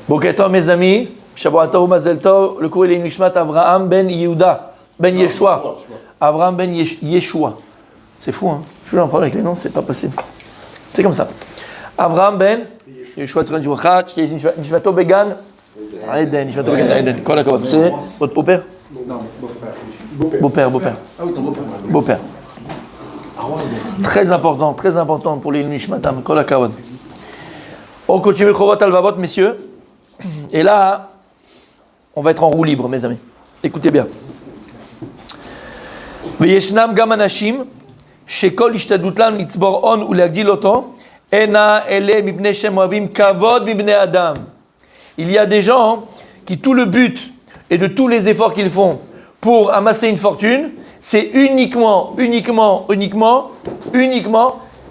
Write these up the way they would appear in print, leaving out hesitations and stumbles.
Boketo, mes amis, Shavuot Mazel Tov, le cours il est Nishmat Avraham ben Yehuda, ben Yeshua. Avraham ben Yeshua. C'est fou, hein? Je suis un problème avec les noms, c'est pas possible. C'est comme ça. Avraham ben Yeshua, c'est Nishmato Began. Aiden, Nishmato Began, Aiden. Kol hakavod. C'est votre beau-père? Non, beau-frère. Beau-père. Ah oui, ton beau-père. Beau-père. Très important pour les Nishmatam. Kol hakavod. On continue le Chovot Alvavot, messieurs. Et là, on va être en roue libre, mes amis. Écoutez bien. Veyeshnam gam anashim shekol ishtadut lam litzbor on ulagdil oto ena ele mipnei shem ohavim kavod mibnei adam. Il y a des gens qui tout le but et de tous les efforts qu'ils font pour amasser une fortune, c'est uniquement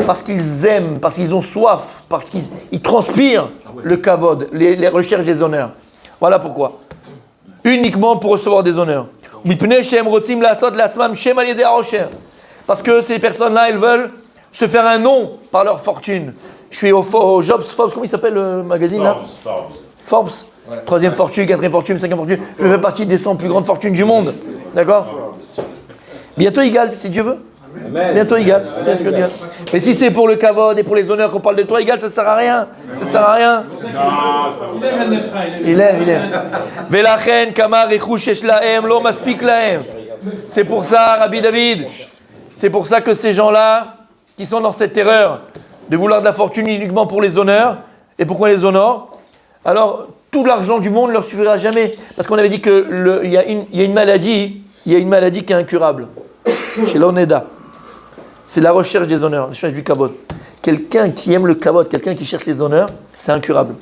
parce qu'ils aiment, parce qu'ils ont soif, parce qu'ils transpirent le kavod, les recherches des honneurs. Voilà pourquoi. Uniquement pour recevoir des honneurs. Parce que ces personnes-là, elles veulent se faire un nom par leur fortune. Je suis au Jobs, Forbes, comment il s'appelle le magazine là? Forbes. Ouais. 3e fortune, 4e fortune, 5e fortune. Je fais partie des 100 plus grandes fortunes du monde. D'accord? Bientôt égal, si Dieu veut. Amen. Bientôt égal. Mais si c'est pour le kavod et pour les honneurs qu'on parle de toi égal, ça sert à rien. Ça sert à rien. Il aime. Velachen kamar echouchesh lahem lo maspik lahem. C'est pour ça, Rabbi David. C'est pour ça que ces gens-là, qui sont dans cette erreur de vouloir de la fortune uniquement pour les honneurs, et pourquoi les honneurs? Alors, tout l'argent du monde ne leur suffira jamais. Parce qu'on avait dit qu'il y a une maladie qui est incurable. Chez l'Oneda. C'est la recherche des honneurs, la recherche du kavod. Quelqu'un qui aime le kavod, quelqu'un qui cherche les honneurs, c'est incurable.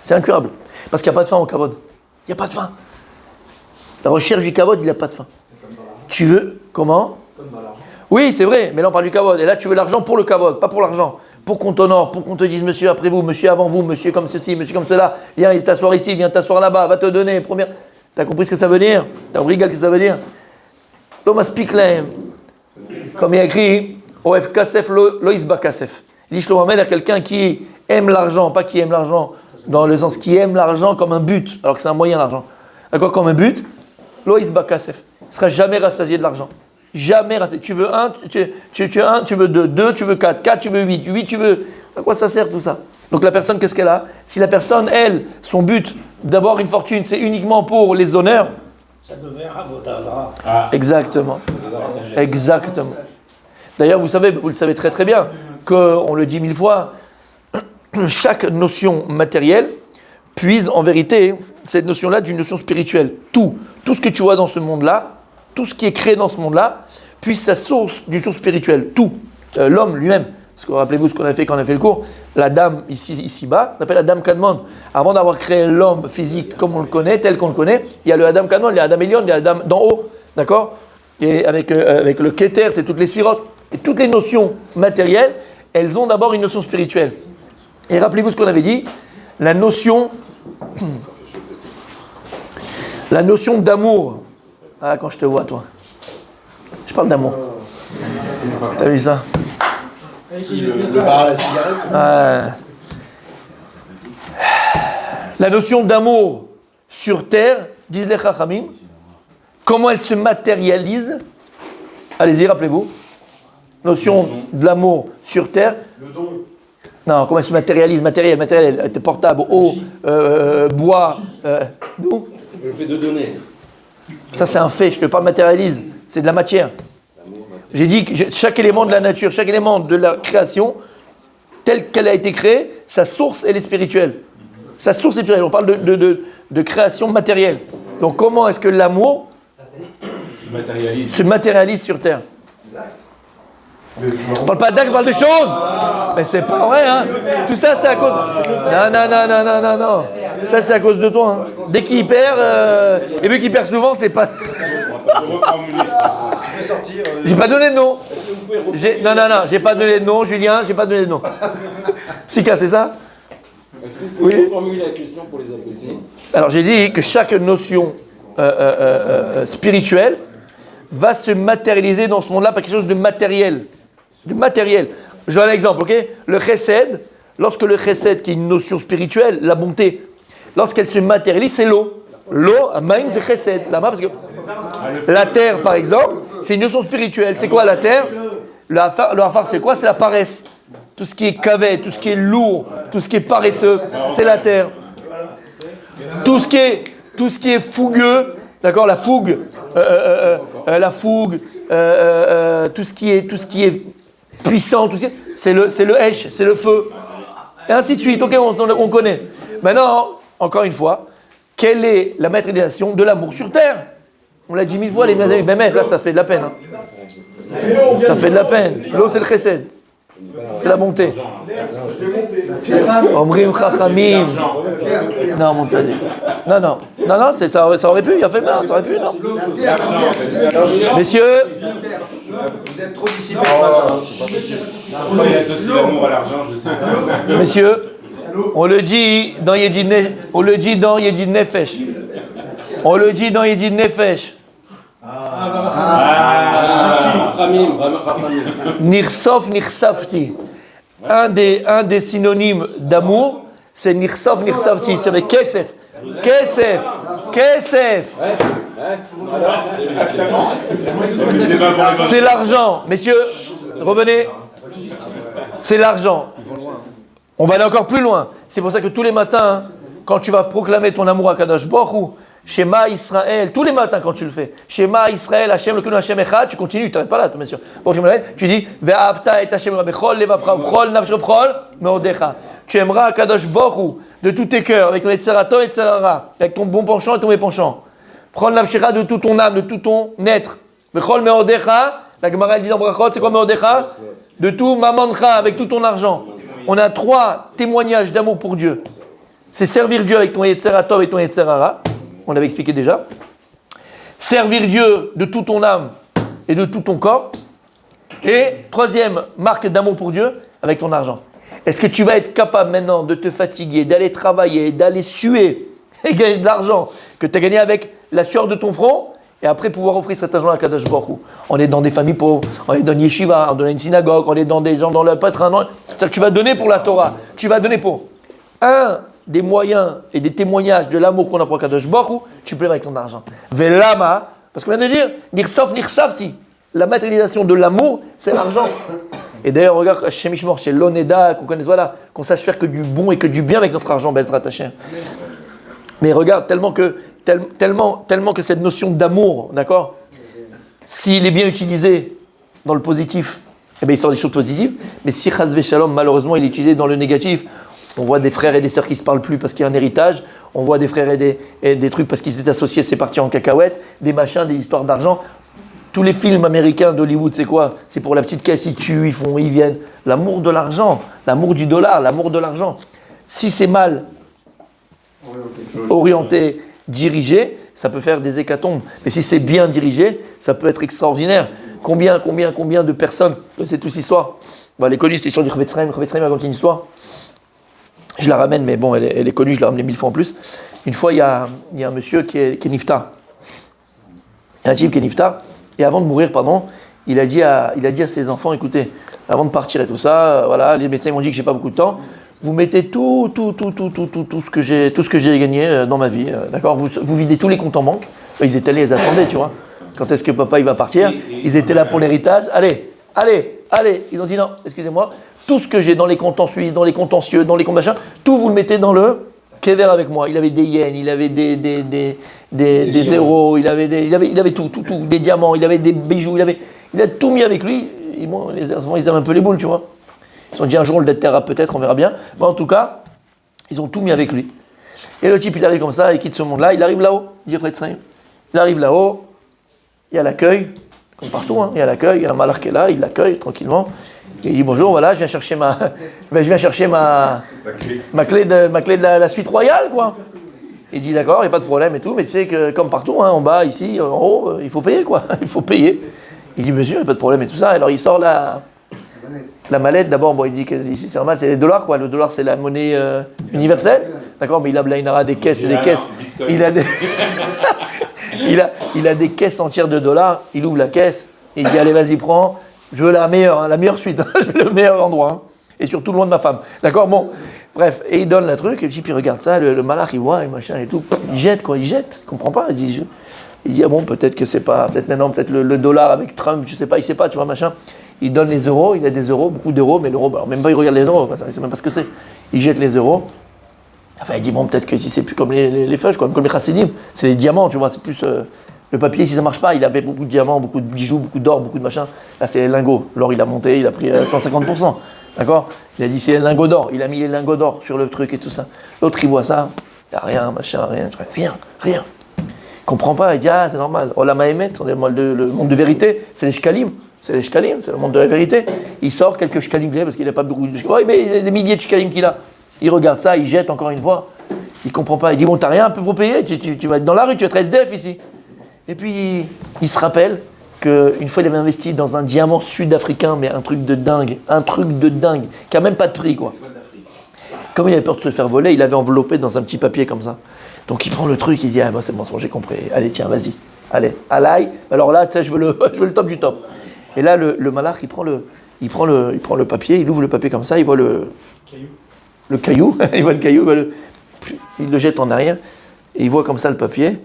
C'est incurable. Parce qu'il n'y a pas de fin au kavod. Il n'y a pas de fin. La recherche du kavod, il n'y a pas de fin. Tu veux, comment? Oui, c'est vrai, mais là on parle du kavod. Et là, tu veux l'argent pour le kavod, pas pour l'argent. Pour qu'on t'honore, pour qu'on te dise monsieur après vous, monsieur avant vous, monsieur comme ceci, monsieur comme cela. Viens t'asseoir ici, viens t'asseoir là-bas, va te donner. Première. T'as compris ce que ça veut dire? T'as compris ce que ça veut dire? L'homme speak l'aim. Comme il y a écrit, Oef kasef loisba kasef. Il dit Shlomo Amelech, quelqu'un qui aime l'argent, pas qui aime l'argent dans le sens qui aime l'argent comme un but, alors que c'est un moyen l'argent. D'accord, comme un but, loisba kasef. Il ne sera jamais rassasié de l'argent. Jamais rassasié. Tu veux un, tu veux deux, tu veux quatre, tu veux huit, tu veux. À quoi ça sert tout ça? Donc la personne, qu'est-ce qu'elle a? Si la personne, elle, son but d'avoir une fortune, c'est uniquement pour les honneurs. Ça devient Avodah. Exactement. D'ailleurs, vous le savez très très bien, qu'on le dit 1000 fois, chaque notion matérielle puise en vérité cette notion-là d'une notion spirituelle. Tout ce que tu vois dans ce monde-là, tout ce qui est créé dans ce monde-là, puise sa source d'une source spirituelle. Tout. L'homme lui-même. Parce que rappelez-vous ce qu'on a fait quand on a fait le cours, la dame ici-bas, on appelle la dame Kadmon. Avant d'avoir créé l'homme physique comme on le connaît, tel qu'on le connaît, il y a le Adam Kadmon, il y a Adam Elion, il y a Adam d'en haut, d'accord? Et avec le Keter, c'est toutes les sphirotes. Et toutes les notions matérielles, elles ont d'abord une notion spirituelle. Et rappelez-vous ce qu'on avait dit, la notion d'amour. Ah, quand je te vois, toi. Je parle d'amour. T'as vu ça? Le bar à la cigarette. La notion d'amour sur terre, disent les Chachamim, comment elle se matérialise? Allez-y, rappelez-vous. Notion de l'amour sur terre. Le don. Non, comment elle se matérialise? Matériel, portable, eau, bois. Nous. Le fait de donner. Ça, c'est un fait, je te parle matérialise. C'est de la matière. J'ai dit que chaque élément de la nature, chaque élément de la création, tel qu'elle a été créée, sa source, elle est spirituelle. Sa source est spirituelle. On parle de création matérielle. Donc, comment est-ce que l'amour se matérialise sur terre? On parle pas d'actes, on parle de choses. Mais c'est pas vrai, hein. Tout ça, c'est à cause. Non. Ça, c'est à cause de toi. Hein. Dès qu'il perd, et vu qu'il perd souvent, c'est pas. J'ai pas donné de nom. Non, j'ai pas donné de nom, Julien, j'ai pas donné de nom. Sika, c'est ça? Vous pouvez reformuler la question pour les abonnés? Alors, j'ai dit que chaque notion spirituelle va se matérialiser dans ce monde-là par quelque chose de matériel. Je donne un exemple, ok? Le chesed, lorsque le chesed, qui est une notion spirituelle, la bonté, lorsqu'elle se matérialise, c'est l'eau. L'eau, maïm, c'est chesed. Parce que la terre, par exemple, c'est une notion spirituelle. C'est quoi la terre? Le hafar, c'est quoi? C'est la paresse. Tout ce qui est cavet, tout ce qui est lourd, tout ce qui est paresseux, c'est la terre. Tout ce qui est fougueux, d'accord, la fougue, tout ce qui est puissant, c'est le hesh, c'est le feu, et ainsi de suite. Ok, on connaît. Maintenant, encore une fois, quelle est la matérialisation de l'amour sur terre? On l'a dit 1000 fois, les amis, mais là, ça fait de la peine. Hein. Ça fait de la peine. L'eau, c'est le chesed. C'est la bonté. Omrim chachamim. Non, mon tzaddik. Non, ça aurait pu, il a fait mal, ça aurait pu, non. Messieurs. Vous êtes trop dissipés ce matin. Pourquoi il associe l'amour à l'argent, je sais pas. Messieurs, on le dit dans Yedid Nefesh. On le dit dans Yedid Nefesh. Nirsof, nirsafti. Un des synonymes d'amour, c'est nirsof, nirsafti. C'est avec kesef. C'est l'argent. Messieurs, revenez. C'est l'argent. On va aller encore plus loin. C'est pour ça que tous les matins, quand tu vas proclamer ton amour à Kadosh Baruch Hu, Shema Israël, tous les matins quand tu le fais, Shema Israël, Hashem Elokeinu Hashem Echad, tu continues, tu n'arrêtes pas là, bien sûr. Bon, tu dis, Ve'ahavta et Hashem bechol levavcha uvchol nafsho uvchol meodecha. Tu aimeras Kadosh Baruch Hu de tous tes cœurs, avec ton Yetzerato et Yetzerara, avec ton bon penchant et ton mauvais penchant. Prends nafshecha de tout ton âme, de tout ton être. Bechol meodecha, la Gemara elle dit dans Brachot, c'est quoi meodecha? De tout mamancha, avec tout ton argent. On a 3 témoignages d'amour pour Dieu. C'est servir Dieu avec ton Yetzerato et ton Yetzerara. On l'avait expliqué déjà. Servir Dieu de toute ton âme et de tout ton corps. Et 3e marque d'amour pour Dieu, avec ton argent. Est-ce que tu vas être capable maintenant de te fatiguer, d'aller travailler, d'aller suer et gagner de l'argent que tu as gagné avec la sueur de ton front et après pouvoir offrir cet argent à Kadosh Baruch Hu? On est dans des familles pauvres, on est dans une yeshiva, on est dans une synagogue, on est dans des gens dans le patron. C'est-à-dire que tu vas donner pour la Torah, tu vas donner pour un des moyens et des témoignages de l'amour qu'on a pour Kadosh Baruch Hu, tu plais avec ton argent. Velama, parce qu'on vient de dire, nirsof nirsafti, la matérialisation de l'amour, c'est l'argent. Et d'ailleurs, regarde, chez Mishmor, chez l'Oneda, qu'on connaisse, voilà, qu'on sache faire que du bon et que du bien avec notre argent, Bezrat Hashem. Mais regarde, tellement que cette notion d'amour, d'accord, s'il est bien utilisé dans le positif, eh bien, il sort des choses positives. Mais si Chaz Veshalom, malheureusement, il est utilisé dans le négatif, on voit des frères et des sœurs qui ne se parlent plus parce qu'il y a un héritage. On voit des frères et des trucs parce qu'ils étaient associés, c'est parti en cacahuète. Des machins, des histoires d'argent. Tous les films américains d'Hollywood, c'est quoi? C'est pour la petite caisse, ils tuent, ils viennent. L'amour de l'argent, l'amour du dollar, l'amour de l'argent. Si c'est mal orienté, dirigé, ça peut faire des hécatombes. Mais si c'est bien dirigé, ça peut être extraordinaire. Combien de personnes, c'est toute cette histoire. Les connus, c'est l'histoire du Chavetz Chaim. Chavetz Chaim raconte une histoire. Je la ramène, mais bon, elle est connue, je l'ai ramenée 1000 fois en plus. Une fois, il y a un monsieur qui est niftar. Il y a un type qui est niftar. Et avant de mourir, il a dit à ses enfants, écoutez, avant de partir et tout ça, voilà, les médecins m'ont dit que j'ai pas beaucoup de temps. Vous mettez tout ce que j'ai gagné dans ma vie, d'accord, vous videz tous les comptes en banque. Ils étaient là, ils attendaient, tu vois. Quand est-ce que papa il va partir? Ils étaient là pour l'héritage. Allez. Ils ont dit non, excusez-moi. Tout ce que j'ai dans les comptes en Suisse, dans les contentieux, dans les comptes machin, tout vous le mettez dans le kever avec moi. Il avait des yens, il avait des zéros, il avait tout, des diamants, il avait des bijoux, il a tout mis avec lui. Les enfants, ils avaient un peu les boules, tu vois. Ils se sont dit un jour on le déterrera peut-être, on verra bien. Mais en tout cas, ils ont tout mis avec lui. Et le type, il arrive comme ça, il quitte ce monde-là, il arrive là-haut, il arrive là-haut, il y a l'accueil, comme partout, hein. Il y a l'accueil, il y a un malach qui est là, il l'accueille tranquillement. Il dit bonjour, voilà, je viens chercher ma clé de la suite royale, quoi. Il dit d'accord, il n'y a pas de problème et tout, mais tu sais que comme partout, hein, en bas, ici, en haut, il faut payer, quoi. Il faut payer. Il dit monsieur, il n'y a pas de problème et tout ça. Alors il sort la mallette. D'abord, bon, il dit que ici c'est normal, c'est les dollars, quoi. Le dollar, c'est la monnaie universelle, d'accord. Mais il a Blainara des caisses et des caisses. Il a des caisses entières de dollars. Il ouvre la caisse et il dit allez, vas-y, prends. Je veux la meilleure suite, je veux le meilleur endroit. Hein. et surtout loin de ma femme. D'accord? Bon, bref, et il donne le truc, et puis il regarde ça, le malach, il voit, et machin, et tout. Il jette, il comprend pas. Il dit, ah bon, peut-être que c'est pas, peut-être maintenant, peut-être le dollar avec Trump, je sais pas, il sait pas, tu vois, machin. Il donne les euros, il a des euros, beaucoup d'euros, mais l'euro, alors même pas il regarde les euros, quoi, il sait même pas ce que c'est. Il jette les euros. Enfin, il dit, bon, peut-être que si c'est plus comme les feuilles, comme les chassidim, c'est les diamants, tu vois, c'est plus. Le papier, si ça marche pas, il avait beaucoup de diamants, beaucoup de bijoux, beaucoup d'or, beaucoup de machin. Là, c'est les lingots. L'or, il a monté, il a pris 150%. D'accord? Il a dit, c'est les lingots d'or. Il a mis les lingots d'or sur le truc et tout ça. L'autre, il voit ça, il n'y a rien, machin, rien. Il comprend pas, il dit, ah, c'est normal. Oh, la Mahémet, le monde de vérité, c'est les shkalim. C'est le monde de la vérité. Il sort quelques shkalim, parce qu'il n'a pas beaucoup de shkalim. Oui, mais il y a des milliers de shkalim qu'il a. Il regarde ça, il jette encore une fois. Il comprend pas. Il dit, bon, t'as rien un peu pour payer, tu vas être dans la rue, tu vas être SDF ici. Et puis, il se rappelle qu'une fois, il avait investi dans un diamant sud-africain, mais un truc de dingue, qui n'a même pas de prix, quoi. Comme il avait peur de se faire voler, il l'avait enveloppé dans un petit papier comme ça. Donc, il prend le truc, il dit, ah, bah, c'est bon, j'ai compris. Allez, tiens, vas-y. Allez, alaï. Alors là, tu sais, je veux le top du top. Et là, le malach, il prend le papier, il ouvre le papier comme ça, il voit le caillou, il voit le caillou, il le jette en arrière, et il voit comme ça le papier.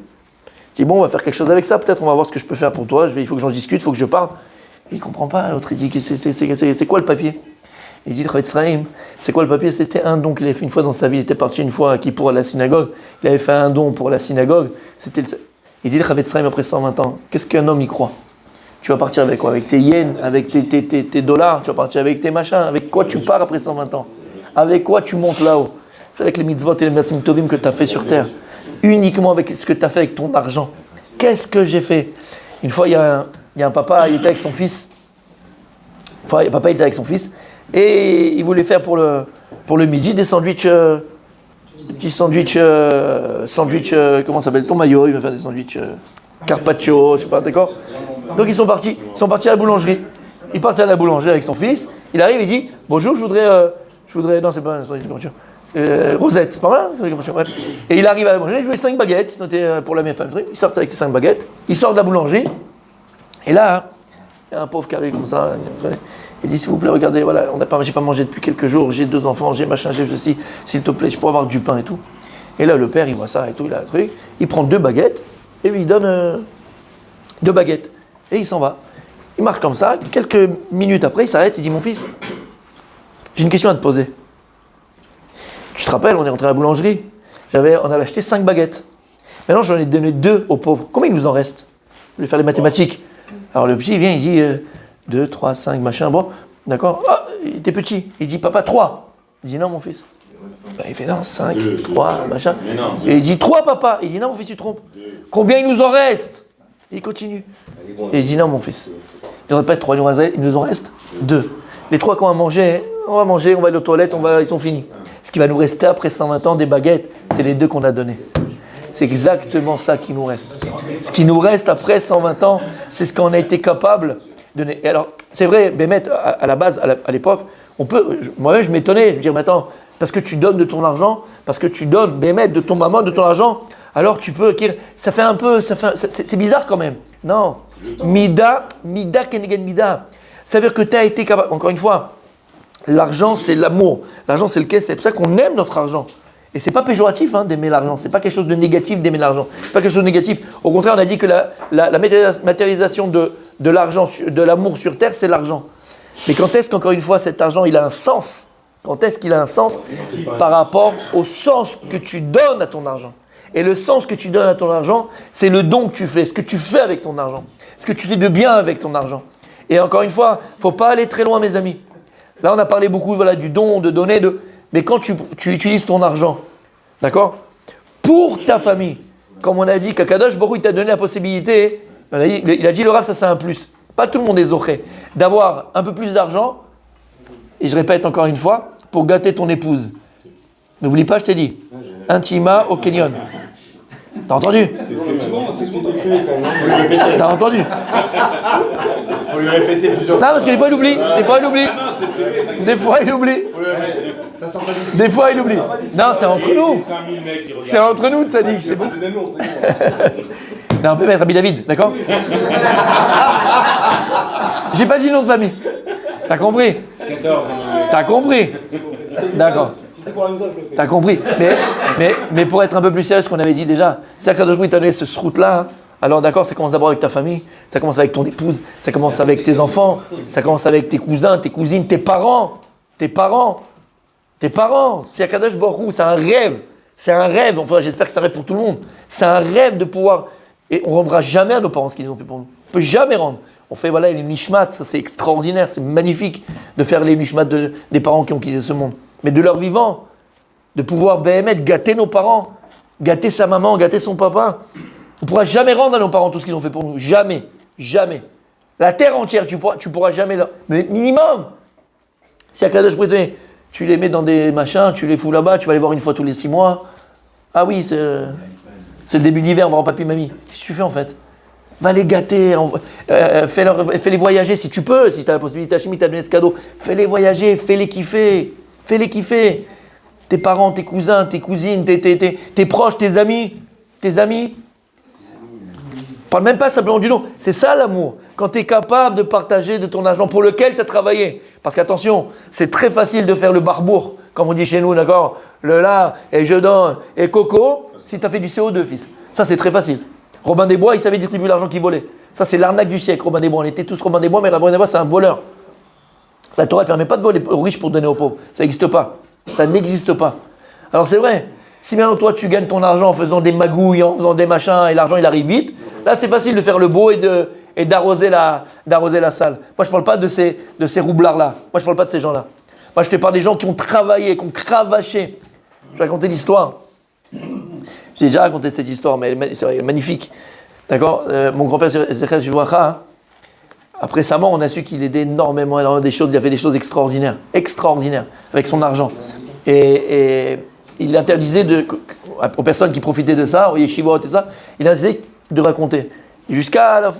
Il dit, bon, on va faire quelque chose avec ça, peut-être on va voir ce que je peux faire pour toi, il faut que j'en discute, il faut que je parle. Et il ne comprend pas, l'autre, il dit, c'est quoi le papier? Il dit, c'est quoi le papier? C'était un don qu'il avait fait une fois dans sa vie, il était parti une fois pour la synagogue, il avait fait un don pour la synagogue, il dit, le Chavetz Chaim, après 120 ans, qu'est-ce qu'un homme y croit? Tu vas partir avec quoi? Avec tes yens, avec tes dollars, tu vas partir avec tes machins, avec quoi tu pars après 120 ans? Avec quoi tu montes là-haut? C'est avec les mitzvot et les masim tovim que tu as fait sur terre. Uniquement avec ce que tu as fait avec ton argent. Qu'est-ce que j'ai fait? Une fois, il y a un papa, il était avec son fils. Papa, il était avec son fils. Et il voulait faire pour le midi des sandwichs. Petits sandwichs. Comment ça s'appelle? Ton maillot, il va faire des sandwichs. Carpaccio, je sais pas, d'accord? Donc ils sont partis à la boulangerie. Il part à la boulangerie avec son fils. Il arrive, il dit, bonjour, je voudrais. Non, c'est pas un sandwich de voiture. Rosette, c'est pas mal, hein? Et il arrive à la boulangerie, il voulait 5 baguettes, c'était pour la même femme. Il sort avec ses 5 baguettes, il sort de la boulangerie, et là, il y a un pauvre qui arrive comme ça, il dit, s'il vous plaît, regardez, voilà, j'ai pas mangé depuis quelques jours, j'ai 2 enfants, j'ai machin, j'ai ceci, s'il te plaît, je peux avoir du pain et tout. Et là, le père, il voit ça et tout, il a un truc, il prend 2 baguettes, et lui, il donne 2 baguettes, et il s'en va. Il marche comme ça, quelques minutes après, il s'arrête, il dit, mon fils, j'ai une question à te poser. Tu te rappelles, on est rentré à la boulangerie, on avait acheté 5 baguettes. Maintenant, j'en ai donné 2 aux pauvres. Combien il nous en reste? Je vais faire les mathématiques. Alors le petit, il vient, il dit 2, 3, 5, machin, bon, d'accord. Ah, il était petit. Il dit, papa, 3. Il dit, non, mon fils. Il fait, non, 5, 3, machin. Et il dit, 3, papa. Il dit, non, mon fils, tu te trompes. Combien il nous en reste? Il continue. Et il dit, non, mon fils. Il ne pas 3, il nous en reste 2. Les 3 qu'on va manger, on va aller aux toilettes, ils sont finis. Ce qui va nous rester après 120 ans, des baguettes, c'est les 2 qu'on a donnés. C'est exactement ça qui nous reste. Ce qui nous reste après 120 ans, c'est ce qu'on a été capable de donner. Et alors, c'est vrai, Bémet, à la base, à l'époque, moi-même, je m'étonnais. Je me disais, mais attends, parce que tu donnes de ton argent, parce que tu donnes, Bémet, de ton maman, de ton argent, alors tu peux. Ça fait un peu. C'est bizarre quand même. Non. Mida kenegen mida. Ça veut dire que tu as été capable. Encore une fois, l'argent, c'est l'amour. L'argent, c'est le caisse. C'est pour ça qu'on aime notre argent. Et c'est pas péjoratif d'aimer l'argent. C'est pas quelque chose de négatif d'aimer l'argent. C'est pas quelque chose de négatif. Au contraire, on a dit que la matérialisation de l'argent, de l'amour sur terre, c'est l'argent. Mais quand est-ce qu'encore une fois, cet argent, il a un sens? Quand est-ce qu'il a un sens? Par rapport au sens que tu donnes à ton argent. Et le sens que tu donnes à ton argent, c'est le don que tu fais, ce que tu fais avec ton argent. Ce que tu fais de bien avec ton argent. Et encore une fois, il ne faut pas aller très loin, mes amis. Là, on a parlé beaucoup du don, de donner, mais quand tu utilises ton argent, d'accord, pour ta famille, comme on a dit, qu'Akadosh Baruch Hu, il t'a donné la possibilité, il a dit le Rav, ça c'est un plus. Pas tout le monde est zoché. D'avoir un peu plus d'argent, et je répète encore une fois, pour gâter ton épouse. N'oublie pas, je t'ai dit, intima au Kenyon. T'as entendu? T'as entendu? Faut lui répéter plusieurs fois. Non, parce que des fois il oublie. Des fois il oublie. Non, c'est entre nous. C'est entre nous, Tzadik, c'est bon. Non, on peut mettre Rabbi David, d'accord? J'ai pas dit nom de famille. T'as compris? 14. T'as compris? D'accord. Si c'est pour la maison, je le fais. T'as compris? Mais pour être un peu plus sérieux, ce qu'on avait dit déjà, c'est qu'Akadosh Baruch Hu t'a donné ce route-là. Hein. Alors d'accord, ça commence d'abord avec ta famille, ça commence avec ton épouse, ça commence avec tes enfants, ça commence avec tes cousins, tes cousines, tes parents. C'est Akadosh Baruch Hu, c'est un rêve. C'est un rêve, enfin j'espère que c'est un rêve pour tout le monde. C'est un rêve de pouvoir... Et on ne rendra jamais à nos parents ce qu'ils ont fait pour nous. On ne peut jamais rendre. On fait voilà les mishmat, ça c'est extraordinaire, c'est magnifique de faire les mishmat des parents qui ont quitté ce monde. Mais de leur vivant, de pouvoir gâter nos parents, gâter sa maman, gâter son papa. On ne pourra jamais rendre à nos parents tout ce qu'ils ont fait pour nous. Jamais. Jamais. La terre entière, tu pourras jamais... Mais minimum. Si Akadosh Baruch Hu, tu les mets dans des machins, tu les fous là-bas, tu vas les voir une fois tous les 6 mois. Ah oui, c'est le début de l'hiver, on va voir papy, mamie. Qu'est-ce que tu fais en fait? Va les gâter, fais-les voyager si tu peux, si tu as la possibilité, Hachimi t'a donné ce cadeau. Fais-les voyager, fais-les kiffer. Tes parents, tes cousins, tes cousines, tes proches, tes amis. Parle même pas simplement du nom. C'est ça l'amour. Quand tu es capable de partager de ton argent pour lequel tu as travaillé. Parce qu'attention, c'est très facile de faire le barbour, comme on dit chez nous, d'accord? Le là, et je donne, et coco, si tu as fait du CO2, fils. Ça, c'est très facile. Robin des Bois, il savait distribuer l'argent qu'il volait. Ça, c'est l'arnaque du siècle, Robin des Bois. On était tous Robin des Bois, mais Robin des Bois, c'est un voleur. La Torah ne permet pas de voler aux riches pour donner aux pauvres. Ça n'existe pas. Ça n'existe pas. Alors, c'est vrai. Si maintenant, toi, tu gagnes ton argent en faisant des magouilles, en faisant des machins, et l'argent, il arrive vite, là, c'est facile de faire le beau et d'arroser la salle. Moi, je ne parle pas de ces roublards-là. Moi, je ne parle pas de ces gens-là. Moi, je te parle des gens qui ont travaillé, qui ont cravaché. Je vais raconter l'histoire. J'ai déjà raconté cette histoire, mais c'est vrai, magnifique. D'accord? Mon grand-père, Zechel Shivracha, après sa mort, on a su qu'il aidait énormément des choses. Il a fait des choses extraordinaires, avec son argent. Et il interdisait aux personnes qui profitaient de ça, aux yeshivot et ça, il interdisait de raconter. Jusqu'à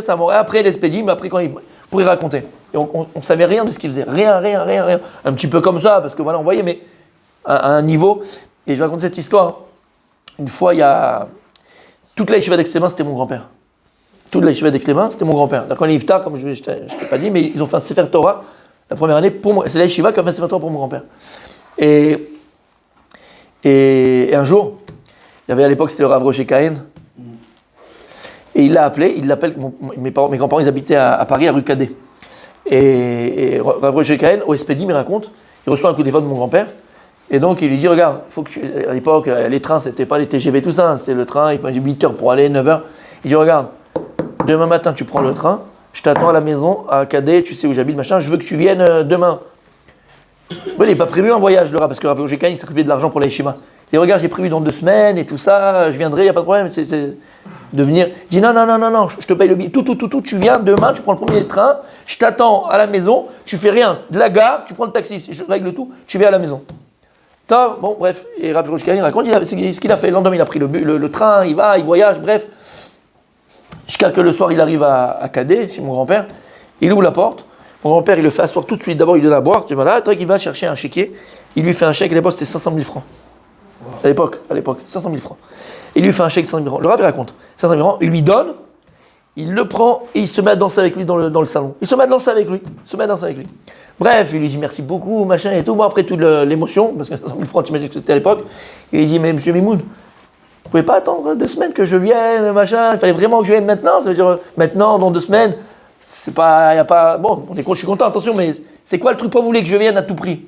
sa mort. Et après, il expédie, mais après, quand il pourrait raconter. Et on ne savait rien de ce qu'il faisait. Rien. Un petit peu comme ça, parce que voilà, on voyait, mais à un niveau. Et je vais raconter cette histoire. Une fois, il y a... Toute la yeshiva d'Excellence, c'était mon grand-père. Toute la yeshiva d'Excellence, c'était mon grand-père. Donc, on est Iftar, comme je ne t'ai pas dit, mais ils ont fait un Sefer Torah la première année pour moi. C'est la yeshiva qui a fait un Sefer Torah pour mon grand-père. Et un jour, il y avait à l'époque, c'était le Rav Rocher Cahen. Et il l'a appelé, mes grands-parents, ils habitaient à Paris, à rue Cadet. Et Rav Rocher Cahen, au SPD, il me raconte, il reçoit un coup de téléphone de mon grand-père. Et donc, il lui dit, regarde, à l'époque, les trains, c'était pas les TGV, tout ça, c'était le train, il prenait 8 heures pour aller, 9 heures. Il dit, regarde, demain matin, tu prends le train, je t'attends à la maison, à Cadet, tu sais où j'habite, machin, je veux que tu viennes demain. Il n'est pas prévu un voyage, le Rav, parce que Rav Rocher Cahen, il s'occupait de l'argent pour la yeshiva. Il dit, regarde, j'ai prévu dans 2 semaines et tout ça, je viendrai, il n'y a pas de problème, c'est de venir. Il dit, non, je te paye le billet, tout, tu viens demain, tu prends le premier train, je t'attends à la maison, tu fais rien, de la gare, tu prends le taxi, je règle tout, tu viens à la maison. Bon, bref, et Rav Rocher Cahen raconte ce qu'il a fait. Le lendemain, il a pris le train, il voyage, bref. Jusqu'à que le soir, il arrive à Cadet, chez mon grand-père, il ouvre la porte, mon grand-père, il le fait asseoir tout de suite, d'abord, il donne à boire, tu vois là, il va chercher un chéquier, il lui fait un chèque, à l'époque, c'était 500 000 francs. À l'époque, 500 000 francs. Il lui fait un chèque de 500 000 francs. Le Rav, il raconte, 500 000 francs, il lui donne, il le prend et il se met à danser avec lui dans le salon. Il se met à danser avec lui. Bref, il lui dit merci beaucoup, machin et tout. Bon, après toute l'émotion, parce que 500 000 francs, tu imagines ce que c'était à l'époque. Et il dit, mais monsieur Mimoun, vous pouvez pas attendre 2 semaines que je vienne, machin. Il fallait vraiment que je vienne maintenant. Ça veut dire maintenant, dans 2 semaines. C'est pas, y a pas. Bon, je suis content, attention, mais c'est quoi le truc? Pourquoi vous voulez que je vienne à tout prix?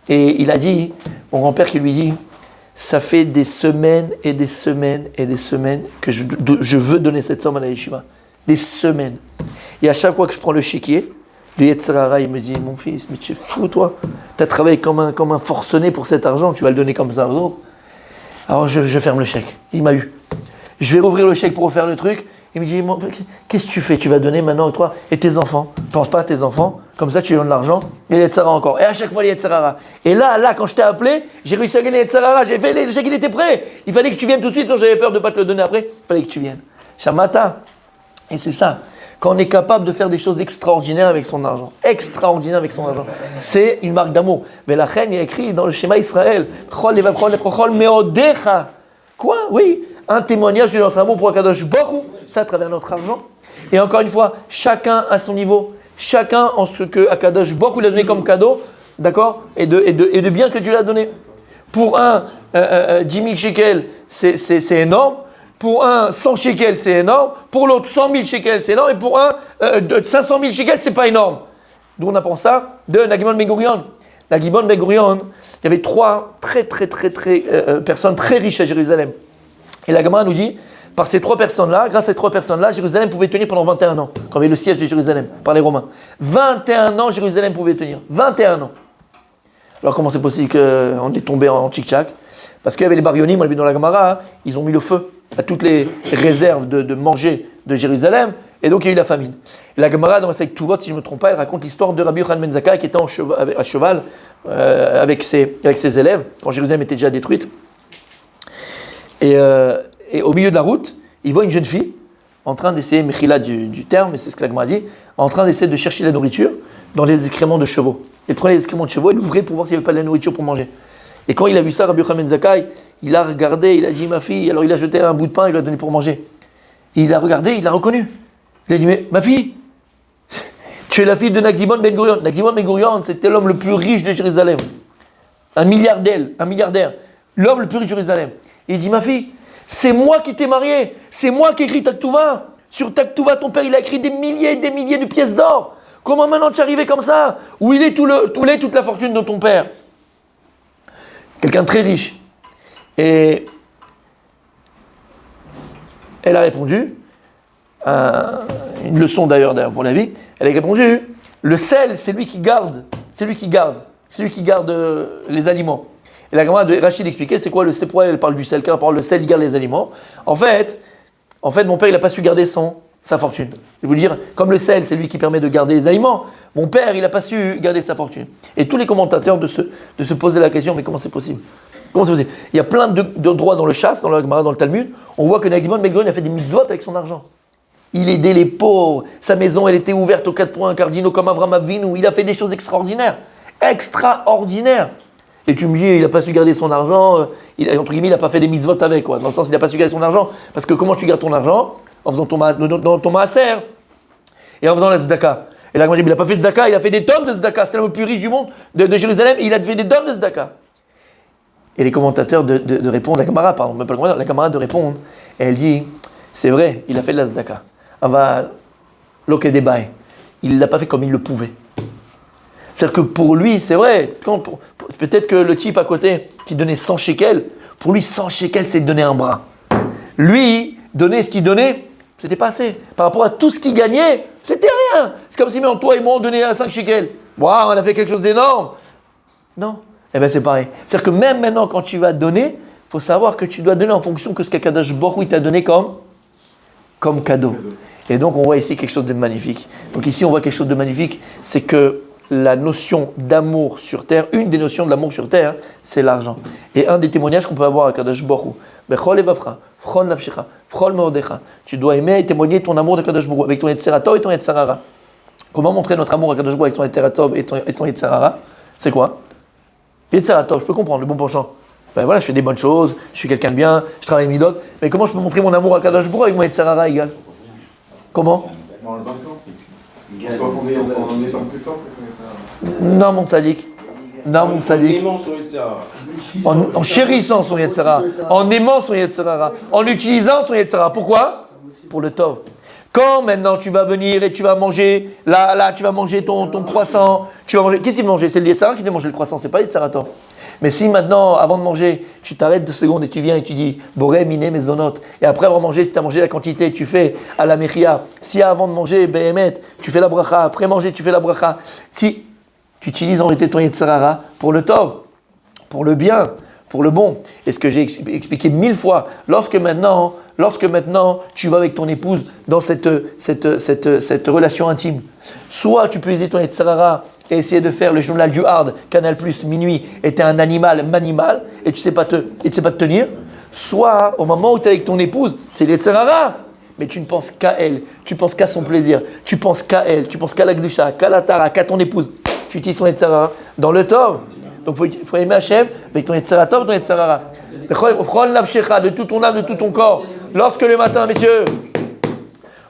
Et il a dit, mon grand-père qui lui dit, ça fait des semaines et des semaines et des semaines que je veux donner cette somme à la yeshiva. Des semaines. Et à chaque fois que je prends le chéquier, le Yetzer Hara, il me dit, mon fils, mais tu es fou, toi. Tu as travaillé comme un forcené pour cet argent, tu vas le donner comme ça aux autres. Alors je ferme le chèque. Il m'a eu. Je vais rouvrir le chèque pour refaire le truc. Il me dit, qu'est-ce que tu fais? Tu vas donner maintenant, toi, et tes enfants. Pense pas à tes enfants. Comme ça, tu donnes de l'argent. Et le Yetzer Hara encore. Et à chaque fois, le Yetzer Hara. Et là, quand je t'ai appelé, j'ai réussi à gagner le Yetzer Hara. J'ai fait le chèque, il était prêt. Il fallait que tu viennes tout de suite. Donc j'avais peur de ne pas te le donner après. Il fallait que tu viennes. Shamata. Et c'est ça. Quand on est capable de faire des choses extraordinaires avec son argent. C'est une marque d'amour. Mais la reine, il a écrit dans le schéma Israël. Quoi? Oui. Un témoignage de notre amour pour Akadosh Baruch Hu. Ça à travers notre argent. Et encore une fois, chacun à son niveau. Chacun en ce que Akadosh Baruch Hu lui a donné comme cadeau. d'accord, et de biens que Dieu lui a donnés. Pour un, 10 000 shekels, c'est énorme. Pour un, 100 shekels, c'est énorme. Pour l'autre, 100 000 shekels, c'est énorme. Et pour un, 500 000 shekels, c'est pas énorme. D'où on apprend ça de Nagimon Ben Gurion. Nagimon Ben Gurion, il y avait 3 très personnes très riches à Jérusalem. Et la Gemara nous dit, par ces 3 personnes-là, grâce à ces 3 personnes-là, Jérusalem pouvait tenir pendant 21 ans, quand il y avait le siège de Jérusalem par les Romains. 21 ans, Jérusalem pouvait tenir. 21 ans. Alors comment c'est possible qu'on est tombé en tchic-tchac? Parce qu'il y avait les barionim, on l'a vu dans la Gemara, ils ont mis le feu à toutes les réserves de manger de Jérusalem, et donc il y a eu la famine. Et la Gemara, dans la Seik Tuvot, si je ne me trompe pas, elle raconte l'histoire de Rabbi Yochanan ben Zakkai qui était à cheval avec ses élèves, quand Jérusalem était déjà détruite. Et au milieu de la route, il voit une jeune fille en train d'essayer, Mechila du terme, mais c'est ce que la Gemara dit, en train d'essayer de chercher de la nourriture dans les excréments de chevaux. Elle prenait les excréments de chevaux, elle ouvrait pour voir s'il n'y avait pas de la nourriture pour manger. Et quand il a vu ça, Rabbi Yochanan ben Zakkai, il a regardé, il a dit, ma fille, alors il a jeté un bout de pain, il lui a donné pour manger. Il a regardé, il l'a reconnu. Il a dit, mais ma fille, tu es la fille de Nagimon Ben Gurion. Nagimon Ben Gurion, c'était l'homme le plus riche de Jérusalem. Un milliardaire. L'homme le plus riche de Jérusalem. Et il dit, ma fille, c'est moi qui t'ai marié. C'est moi qui ai écrit Taktuva. Sur Taktuva, ton père, il a écrit des milliers et des milliers de pièces d'or. Comment maintenant tu es arrivé comme ça? Où il est toute la fortune de ton père? Quelqu'un de très riche. Et elle a répondu, une leçon d'ailleurs pour la vie, elle a répondu, le sel, c'est lui qui garde les aliments. Et la grand-mère de Rachid expliquait, c'est quoi le sel? Pourquoi elle parle du sel? Car elle parle le sel, il garde les aliments. En fait, mon père, il n'a pas su garder sa fortune. Je vais vous dire, comme le sel, c'est lui qui permet de garder les aliments, mon père, il n'a pas su garder sa fortune. Et tous les commentateurs de se poser la question, mais comment c'est possible? Comment c'est possible? Il y a plein d'endroits dans le Chasse, dans la Gemara, dans le Talmud, on voit que Nagimon Ben Gurion a fait des mitzvot avec son argent. Il aidait les pauvres, sa maison, elle était ouverte aux 4 points cardinaux comme Avraham Avinu, il a fait des choses extraordinaires. Et tu me dis, il n'a pas su garder son argent, entre guillemets, il n'a pas fait des mitzvot avec, quoi. Dans le sens, il n'a pas su garder son argent, parce que comment tu gardes ton argent? En faisant ton maaser, et en faisant la tzedaka. Et là, il n'a pas fait de tzedaka, il a fait des tonnes de tzedaka, c'était l'homme le plus riche du monde, de Jérusalem, et il a fait des tonnes de tzedaka. Et les commentateurs de répondre, la camarade, pardon, même pas le commentateur, la camarade de répondre, et elle dit, c'est vrai, il a fait de la tzedaka. Ava, loke debaï, il ne l'a pas fait comme il le pouvait. C'est-à-dire que pour lui, c'est vrai, peut-être que le type à côté qui donnait 100 shekels, pour lui 100 shekels c'est donner un bras. Lui, donner ce qu'il donnait, c'était pas assez. Par rapport à tout ce qu'il gagnait, c'était rien. C'est comme si toi et moi on donnait 5 shekels. Waouh, on a fait quelque chose d'énorme. Non. Eh bien c'est pareil. C'est-à-dire que même maintenant quand tu vas donner, il faut savoir que tu dois donner en fonction de ce qu'Akadosh Baruch Hu t'a donné comme cadeau. Et donc on voit ici quelque chose de magnifique. Donc ici on voit quelque chose de magnifique, c'est que la notion d'amour sur terre, une des notions de l'amour sur terre, c'est l'argent. Et un des témoignages qu'on peut avoir à Akadosh Baruch Hu, Bechol evavcha, Fchol nafshecha, Fchol meodecha. Tu dois aimer et témoigner ton amour d'Akadosh Baruch Hu avec ton Yetzer Tov et ton Yetzer Hara. Comment montrer notre amour à Akadosh Baruch Hu avec son Yetzer Tov et son Yetzer Hara? C'est quoi? Yetzer Tov, je peux comprendre, le bon penchant. Ben voilà, je fais des bonnes choses, je suis quelqu'un de bien, je travaille midot. Mais comment je peux montrer mon amour à Akadosh Baruch Hu avec mon Yetzer Hara égal? Comment? Dans le bon camp. On est étant plus fort que son Non, mon tzaddik. Non, mon tzaddik. Aimant son Yetzer Hara. En chérissant son Yetzer Hara, en aimant son Yetzer Hara, en utilisant son Yetzer Hara. Pourquoi? Pour le tov. Quand maintenant tu vas venir et tu vas manger, là tu vas manger ton croissant, tu vas manger. Qu'est-ce qu'il va manger? C'est le Yetzer Hara qui va manger le croissant, c'est pas le Yetzer Hara tov. Mais si maintenant, avant de manger, tu t'arrêtes 2 secondes et tu viens et tu dis Boré, miné, mezonot, et après avoir mangé, si tu as mangé la quantité, tu fais à la mechia. Si avant de manger, behemet, tu fais la bracha, après manger, tu fais la bracha. Si tu utilises en réalité ton Yetzer Hara pour le tov, pour le bien, pour le bon. Et ce que j'ai expliqué 1000 fois, lorsque maintenant tu vas avec ton épouse dans cette relation intime, soit tu peux utiliser ton Yetzer Hara et essayer de faire le journal du hard, Canal+, minuit, et tu es un animal manimal, et tu sais pas te tenir, soit au moment où tu es avec ton épouse, c'est Yetzer Hara, mais tu ne penses qu'à elle, tu penses qu'à son plaisir, tu penses qu'à elle, tu penses qu'à la Gdusha, qu'à la Tara, qu'à ton épouse, tu utilises ton Yetzer Hara dans le tov. Donc il faut aimer Hachem avec ton Yetzer Hara tov, ton Yetzer Hara. De toute ton âme, de tout ton corps. Lorsque le matin, messieurs,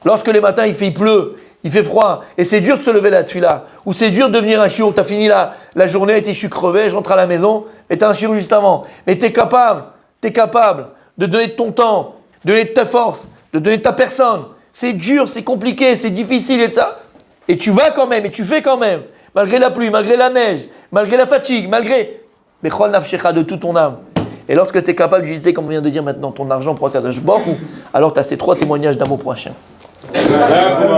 il pleut, il fait froid, et c'est dur de se lever la tefila, ou c'est dur de devenir un shiur, t'as fini la journée, et je suis crevé, je rentre à la maison, et t'as un shiur juste avant. Mais t'es capable de donner de ton temps, de donner de ta force, de donner de ta personne. C'est dur, c'est compliqué, c'est difficile et de ça. Et tu vas quand même, et tu fais quand même, malgré la pluie, malgré la neige, malgré la fatigue, malgré... Mais chol nafshecha de toute ton âme. Et lorsque tu es capable d'utiliser, comme on vient de dire maintenant, ton argent pour Akadosh Baruch Hu, alors tu as ces 3 témoignages d'amour pour Hachem.